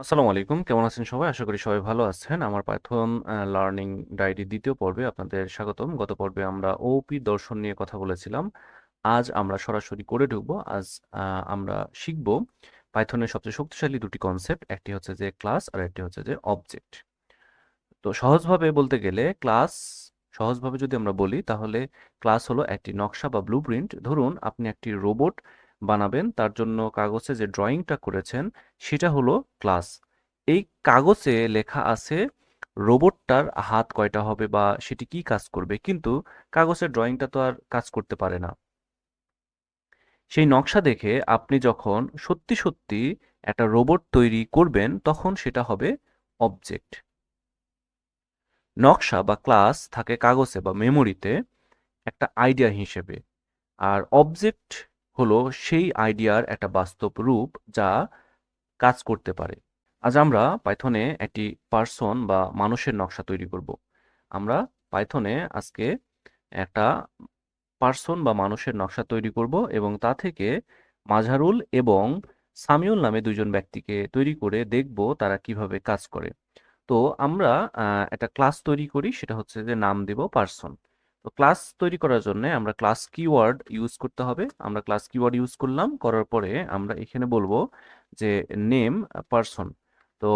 আসসালামু আলাইকুম। কেমন আছেন সবাই? আশা করি সবাই ভালো আছেন। আমার পাইথন লার্নিং ডায়েরি ২য় পর্বে আপনাদের স্বাগতম। গত পর্বে আমরা ওওপি দর্শন নিয়ে কথা বলেছিলাম। আজ আমরা সরাসরি করে ঢুকবো। আজ আমরা শিখব পাইথনের সবচেয়ে শক্তিশালী ২টি কনসেপ্ট। একটি হচ্ছে যে ক্লাস আর একটি হচ্ছে যে অবজেক্ট। তো সহজভাবে বলতে গেলে সহজভাবে যদি আমরা বলি তাহলে ক্লাস হলো একটি নকশা বা ব্লুপ্রিন্ট। ধরুন আপনি একটি রোবট বানাবেন, তার জন্য কাগজে যে ড্রয়িংটা করেছেন সেটা হলো ক্লাস। এই কাগজে লেখা আছে রোবটটার হাত কয়টা হবে বা সেটি কি কাজ করবে, কিন্তু কাগজের ড্রয়িংটা তো আর কাজ করতে পারে না। সেই নকশা দেখে আপনি যখন সত্যি সত্যি একটা রোবট তৈরি করবেন তখন সেটা হবে অবজেক্ট। নকশা বা ক্লাস থাকে কাগজে বা মেমোরিতে একটা আইডিয়া হিসেবে, আর অবজেক্ট হলো সেই আইডিয়ার একটা বাস্তব রূপ যা কাজ করতে পারে। আজ আমরা পাইথনে একটি পার্সন বা মানুষের নকশা তৈরি করব। আমরা পাইথনে আজকে একটা পার্সন বা মানুষের নকশা তৈরি করব এবং তা থেকে মাঝারুল এবং সামিউল নামে দুজন ব্যক্তিকে তৈরি করে দেখব তারা কিভাবে কাজ করে। তো আমরা একটা ক্লাস তৈরি করি, সেটা হচ্ছে যে নাম দিব পার্সন। তো ক্লাস তৈরি করার জন্য আমরা ক্লাস কিওয়ার্ড ইউজ করতে হবে। আমরা ক্লাস কিওয়ার্ড ইউজ করলাম, করার পরে আমরা এখানে বলবো যে নেম পার্সন। তো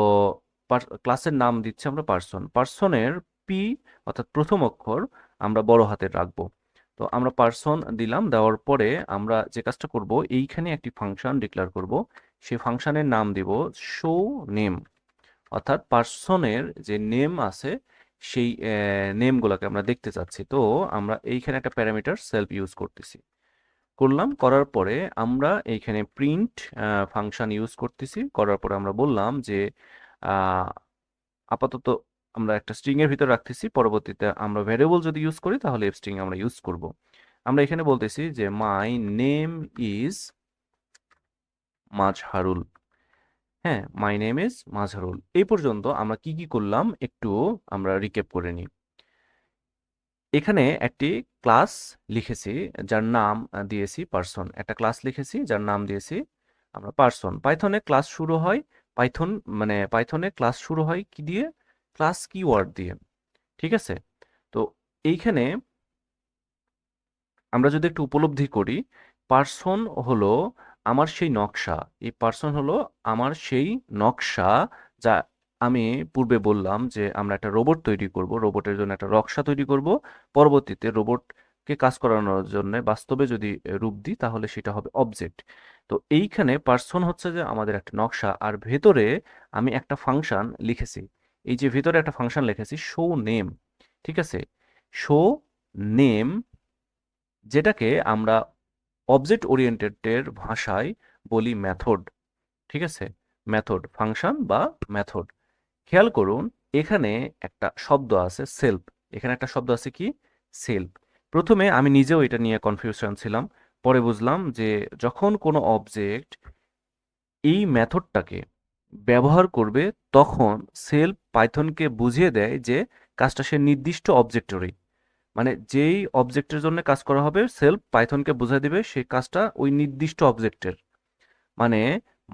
ক্লাসের নাম দিচ্ছি আমরা পার্সন। পার্সনের পি অর্থাৎ প্রথম অক্ষর আমরা বড় হাতের রাখবো। তো আমরা পার্সন দিলাম, দেওয়ার পরে আমরা যে কাজটা করব এইখানে একটি ফাংশন ডিক্লেয়ার করব। সেই ফাংশনের নাম দিব শো নেম, অর্থাৎ পার্সনের যে নেম আছে সেই নেমগুলোকে আমরা দেখতে চাচ্ছি। তো আমরা এইখানে একটা প্যারামিটার সেলফ ইউজ করতেছি, করার পরে আমরা এইখানে প্রিন্ট ফাংশন ইউজ করতেছি। করার পরে আমরা বললাম যে আহ, আপাতত আমরা একটা স্ট্রিং এর ভিতর রাখতেছি, পরবর্তীতে আমরা ভ্যারিয়েবল যদি ইউজ করি তাহলে এফ স্ট্রিং আমরা ইউজ করব। আমরা এখানে বলতেছি যে মাই নেম ইজ মাজহারুল। হ্যাঁ, মাই নেম ইজ মাজহারুল। এই পর্যন্ত আমরা কি কি করলাম একটু আমরা রিক্যাপ করে নিই। এখানে একটি ক্লাস লিখেছি যার নাম দিয়েছি পার্সন। একটা ক্লাস লিখেছি যার নাম দিয়েছি আমরা পার্সন। পাইথনে ক্লাস শুরু হয় পাইথনে ক্লাস শুরু হয় কি দিয়ে? ক্লাস কিওয়ার্ড দিয়ে। ঠিক আছে? তো এইখানে আমরা যদি একটু উপলব্ধি করি, পার্সন হলো আমার সেই নকশা। এই পার্সন হলো আমার সেই নকশা যা আমি পূর্বে বললাম যে আমরা একটা রোবট তৈরি করব, রোবটের জন্য একটা নকশা তৈরি করব। পরবর্তীতে রোবটকে কাজ করানোর জন্য বাস্তবে যদি রূপ দিই তাহলে সেটা হবে অবজেক্ট। তো এইখানে পার্সন হচ্ছে যে আমাদের একটা নকশা, আর ভেতরে আমি একটা ফাংশন লিখেছি। এই যে ভেতরে একটা ফাংশন লিখেছি শো নেম। ঠিক আছে? শো নেম, যেটাকে আমরা অবজেক্ট ওরিয়েন্টেড এর ভাষায় বলি মেথড। ঠিক আছে? মেথড ফাংশন বা মেথড। খেয়াল করুন, এখানে একটা শব্দ আছে সেলফ। এখানে একটা শব্দ আছে কি? সেলফ। প্রথমে আমি নিজেও এটা নিয়ে কনফিউশন ছিলাম, পরে বুঝলাম যে যখন কোনো অবজেক্ট এই মেথডটাকে ব্যবহার করবে তখন সেলফ পাইথনকে বুঝিয়ে দেয় যে কাজটা সে নির্দিষ্ট অবজেক্টেরই, মানে যেই অবজেক্টের জন্য কাজ করা হবে সেলফ পাইথনকে বুঝিয়ে দিবে সেই কাজটা ওই নির্দিষ্ট অবজেক্টের। মানে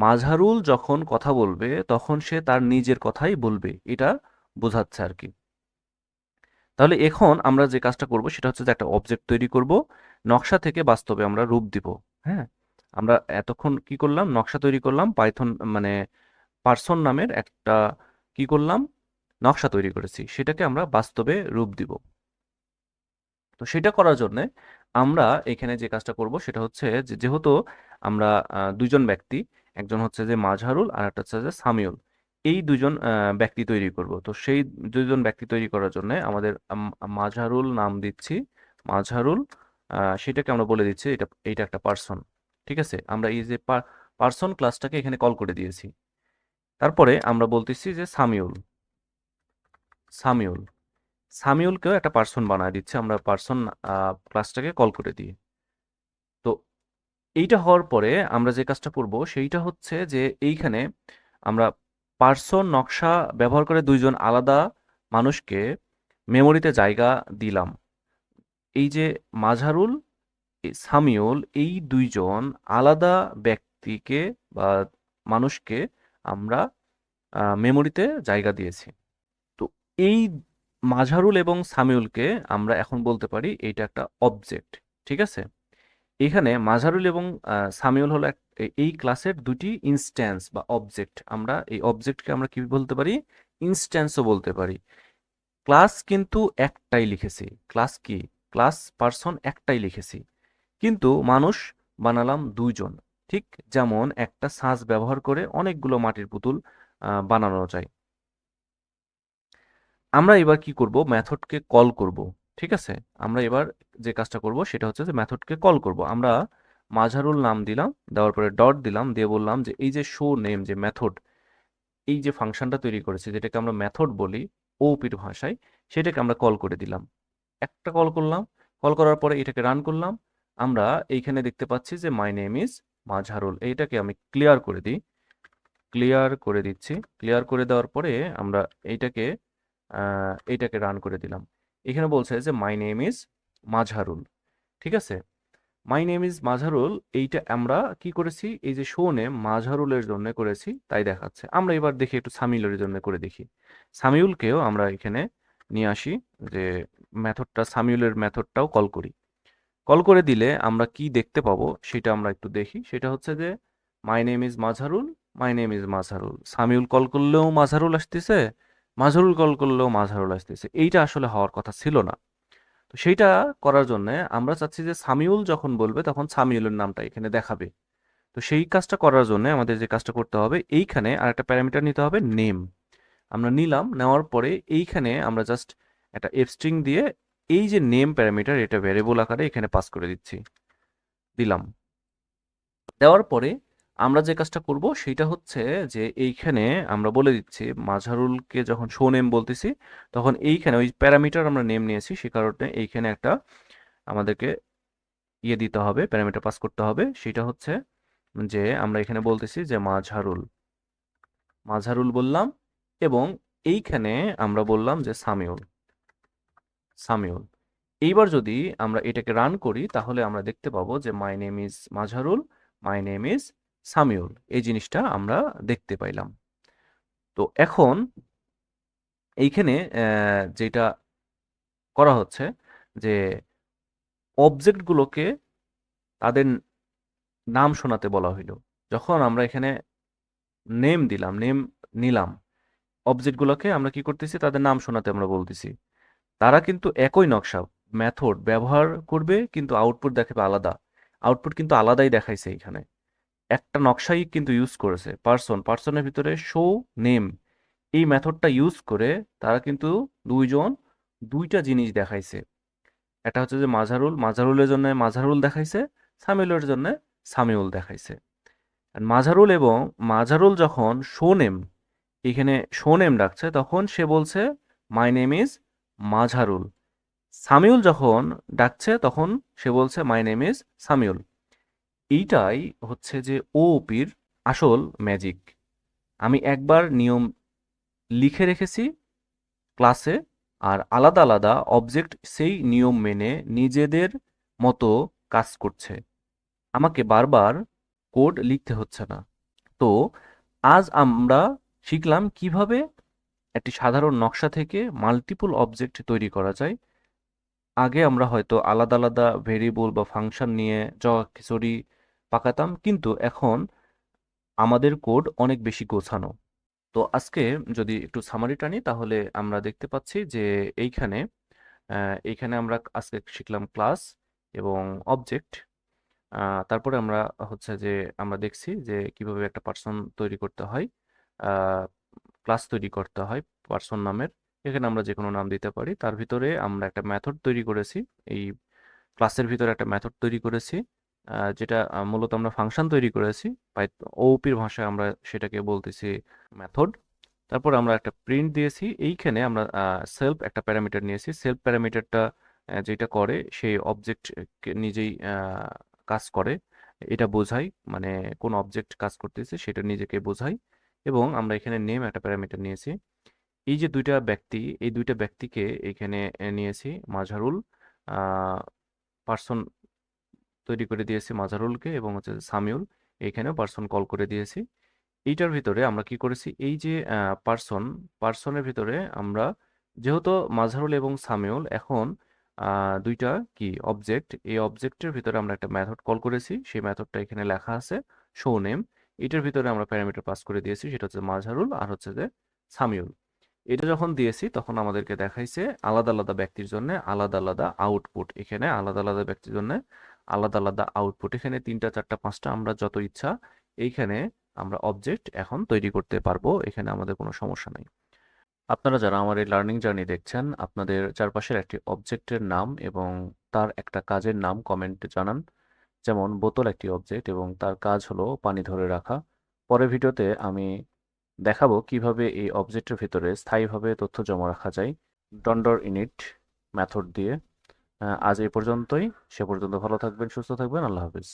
মাজহারুল যখন কথা বলবে তখন সে তার নিজের কথাই বলবে, এটা বোঝাচ্ছে আর কি। তাহলে এখন আমরা যে কাজটা করব সেটা হচ্ছে যে একটা অবজেক্ট তৈরি করব, নকশা থেকে বাস্তবে আমরা রূপ দিব। হ্যাঁ, আমরা এতক্ষণ কি করলাম? নকশা তৈরি করলাম, পাইথন মানে পার্সন নামের একটা কি করলাম? নকশা তৈরি করেছি, সেটাকে আমরা বাস্তবে রূপ দিব। তো সেটা করার জন্য আমরা এখানে যে কাজটা করব সেটা হচ্ছে যে যেহেতু আমরা দুইজন ব্যক্তি, একজন হচ্ছে যে মাজহারুল আর একটা হচ্ছে যে সামিউল, এই দুইজন ব্যক্তি তৈরি করব। তো সেই দুইজন ব্যক্তি তৈরি করার জন্য আমাদের মাজহারুল নাম দিচ্ছি মাজহারুল। সেটাকে আমরা বলে দিচ্ছি এইটা একটা পার্সন। ঠিক আছে? আমরা এই যে পার্সন ক্লাসটাকে এখানে কল করে দিয়েছি। তারপরে আমরা বলতেছি যে সামিউল সামিউল সামিউলকেও একটা পার্সন বানায় দিচ্ছে আমরা পার্সন ক্লাসটাকে কল করে দিই। তো এইটা হওয়ার পরে আমরা যে কাজটা করব সেইটা হচ্ছে যে এইখানে আমরা পার্সন নকশা ব্যবহার করে দুইজন আলাদা মানুষকে মেমোরিতে জায়গা দিলাম। এই যে মাজহারুল, সামিউল, এই দুইজন আলাদা ব্যক্তিকে বা মানুষকে আমরা মেমোরিতে জায়গা দিয়েছি। তো এই মাঝারুল এবং সামিউলকে আমরা এখন বলতে পারি এইটা একটা অবজেক্ট। ঠিক আছে? এখানে মাঝারুল এবং সামিউল হলো এই ক্লাসের দুটি ইনস্ট্যান্স বা অবজেক্ট। আমরা এই অবজেক্টকে আমরা কি বলতে পারি? ইনস্ট্যান্সও বলতে পারি। ক্লাস কিন্তু একটাই লিখেছি। ক্লাস কি? ক্লাস পার্সন একটাই লিখেছি। কিন্তু মানুষ বানালাম ২ জন। ঠিক যেমন একটা ছাঁচ ব্যবহার করে অনেকগুলো মাটির পুতুল বানানো যায়। আমরা এবার কি করব? মেথডকে কল করব। ঠিক আছে? আমরা এবার যে কাজটা করব সেটা হচ্ছে যে মেথডকে কল করব। আমরা মাঝারুল নাম দিলাম, দেওয়ার পরে ডট দিলাম, দিয়ে বললাম যে এই যে শো নেম যে মেথড, এই যে ফাংশনটা তৈরি করেছি যেটাকে আমরা মেথড বলি ওপির ভাষায়, সেটাকে আমরা কল করে দিলাম। একটা কল করলাম, কল করার পরে এটাকে রান করলাম। আমরা এইখানে দেখতে পাচ্ছি যে মাই নেম ইজ মাঝারুল। এইটাকে আমি ক্লিয়ার করে দিই। ক্লিয়ার করে দিচ্ছি। ক্লিয়ার করে দেওয়ার পরে আমরা এইটাকে রান করে দিলাম। এখানে বলছে যে মাই নেম ইজ মাঝারুল। ঠিক আছে? মাই নেম ইজ মাঝারুল, এইটা আমরা কি করেছি? এই যে শো নেম মাঝারুলের জন্য করেছি তাই দেখাচ্ছে। আমরা এবার দেখি একটু সামিউলের জন্য করে দেখি। সামিউলকেও আমরা এখানে নিয়ে আসি, যে মেথডটা সামিউলের মেথডটাও কল করি। কল করে দিলে আমরা কি দেখতে পাবো সেটা আমরা একটু দেখি। সেটা হচ্ছে যে my name is Mazharul, my name is Mazharul. Samiul call করলেও মাঝারুল আসতেছে, মাঝারুল কল করলেও মাঝারুল আসতেছে। এইটা আসলে হওয়ার কথা ছিল না। তো সেইটা করার জন্য আমরা চাচ্ছি যে সামিউল যখন বলবে তখন সামিউলের নামটা এখানে দেখাবে। তো সেই কাজটা করার জন্য আমাদের যে কাজটা করতে হবে, এইখানে আরেকটা প্যারামিটার নিতে হবে নেম। আমরা নিলাম, নেওয়ার পরে এইখানে আমরা জাস্ট একটা এফ স্ট্রিং দিয়ে এই যে নেম প্যারামিটার এটা ভ্যারিয়েবল আকারে এখানে পাস করে দিলাম। দেওয়ার পরে আমরা যে কাজটা করব সেটা হচ্ছে যে এইখানে আমরা বলে দিচ্ছি মাঝারুলকে যখন শো নেম বলতেছি তখন এইখানে ওই প্যারামিটার আমরা নেম নিয়েছি সে কারণে এইখানে একটা আমাদেরকে দিতে হবে, প্যারামিটার পাস করতে হবে। সেটা হচ্ছে যে আমরা এখানে বলতেছি যে মাঝারুল, মাঝারুল বললাম, এবং এইখানে আমরা বললাম যে সামিউল, সামিউল। এইবার যদি আমরা এটাকে রান করি তাহলে আমরা দেখতে পাবো যে my name is Mazharul, my name is Samiul, এই জিনিসটা আমরা দেখতে পাইলাম। তো এখন এইখানে যেটা করা হচ্ছে যে অবজেক্টগুলোকে তাদের নাম শোনাতে বলা হইল। যখন আমরা এখানে নেম দিলাম, নেম নিলাম, অবজেক্টগুলোকে আমরা কি করতেছি? তাদের নাম শোনাতে আমরা বলতেছি। তারা কিন্তু একই নকশা মেথড ব্যবহার করবে কিন্তু আউটপুট দেখাবে আলাদা। আউটপুট কিন্তু আলাদাই দেখাইছে এখানে। একটা নকশাই কিন্তু ইউজ করেছে। পার্সনের ভিতরে শো নেম এই মেথডটা ইউজ করে তারা কিন্তু ২ জন ২ টা জিনিস দেখাইছে। একটা হচ্ছে যে মাঝারুল, মাঝারুলের জন্য মাঝারুল দেখাইছে, সামিউলের জন্য সামিউল দেখাইছে। আর মাঝারুল এবং মাঝারুল যখন শো নেম এখানে শো নেম ডাকছে তখন সে বলছে my name is Mazharul. Samiul যখন ডাকছে তখন সে বলছে মাই নেম ইজ সামিউল। এইটাই হচ্ছে যে ওওপির আসল ম্যাজিক। আমি একবার নিয়ম লিখে রেখেছি ক্লাসে, আর আলাদা আলাদা অবজেক্ট সেই নিয়ম মেনে নিজেদের মতো কাজ করছে। আমাকে বারবার কোড লিখতে হচ্ছে না। তো আজ আমরা শিখলাম কিভাবে একটি সাধারণ নকশা থেকে মাল্টিপল অবজেক্ট তৈরি করা যায়। আগে আমরা হয়তো আলাদা আলাদা ভেরিয়েবল বা ফাংশন নিয়ে খিচুড়ি পাকাতাম, কিন্তু এখন আমাদের কোড অনেক বেশি গোছানো। তো আজকে যদি একটু সামারি টানি তাহলে আমরা দেখতে পাচ্ছি যে এইখানে এইখানে আমরা আজকে শিখলাম ক্লাস এবং অবজেক্ট। তারপরে আমরা হচ্ছে যে আমরা দেখছি যে কিভাবে একটা পার্সন তৈরি করতে হয়, ক্লাস তৈরি করতে হয় পার্সন নামের। এখানে আমরা যে কোনো নাম দিতে পারি। তার ভিতরে আমরা একটা মেথড তৈরি করেছি। এই ক্লাসের ভিতরে একটা মেথড তৈরি করেছি, যেটা মূলত আমরা ফাংশন তৈরি করেছি। ওওপির ভাষায় আমরা সেটাকে বলতেছি মেথড। তারপর আমরা একটা প্রিন্ট দিয়েছি। এইখানে আমরা সেলফ একটা প্যারামিটার নিয়েছি। সেলফ প্যারামিটারটা যেটা করে সেই অবজেক্ট নিজেই কাজ করে, এটা বোঝাই, মানে কোন অবজেক্ট কাজ করতেছে সেটা নিজেকে বোঝাই। এবং আমরা এখানে নেম একটা প্যারামিটার নিয়েছি। এই যে দুইটা ব্যক্তি, এই দুইটা ব্যক্তিকে এখানে নিয়েছি মাঝারুল পার্সন তৈরি করে দিয়েছি মাঝারুলকে, এবং হচ্ছে সামিউল এখানেও পার্সন কল করে দিয়েছি। এইটার ভিতরে আমরা কি করেছি, এই যে পার্সনের ভিতরে আমরা যেহেতু মাজহারুল এবং সামিউল এখন দুইটা কি অবজেক্ট, এই অবজেক্টের ভিতরে আমরা একটা মেথড কল করেছি, সেই মেথডটা এখানে লেখা আছে শো নেম। এটার ভিতরে আমরা প্যারামিটার পাস করে দিয়েছি, সেটা হচ্ছে মাজহারুল আর হচ্ছে যে সামিউল। এটা যখন দিয়েছি তখন আমাদেরকে দেখাইছে আলাদা আলাদা ব্যক্তির জন্য আলাদা আলাদা আউটপুট। এখানে আলাদা আলাদা ব্যক্তির জন্য আলাদা আলাদা আউটপুট, এখানে 3টা 4টা 5টা আমরা যত ইচ্ছা এইখানে আমরা অবজেক্ট এখন তৈরি করতে পারবো, এখানে আমাদের কোনো সমস্যা নেই। আপনারা যারা আমার এই লার্নিং জার্নি দেখছেন, আপনাদের চারপাশের একটি অবজেক্টের নাম এবং তার একটা কাজের নাম কমেন্টে জানান। যেমন বোতল একটি অবজেক্ট এবং তার কাজ হলো পানি ধরে রাখা। পরের ভিডিওতে আমি দেখাবো কিভাবে এই অবজেক্টের ভিতরে স্থায়ীভাবে তথ্য জমা রাখা যায় ডন্ডর ইনিট মেথড দিয়ে। আজ এই পর্যন্তই। সে পর্যন্ত ভালো থাকবেন, সুস্থ থাকবেন। আল্লাহ হাফিজ।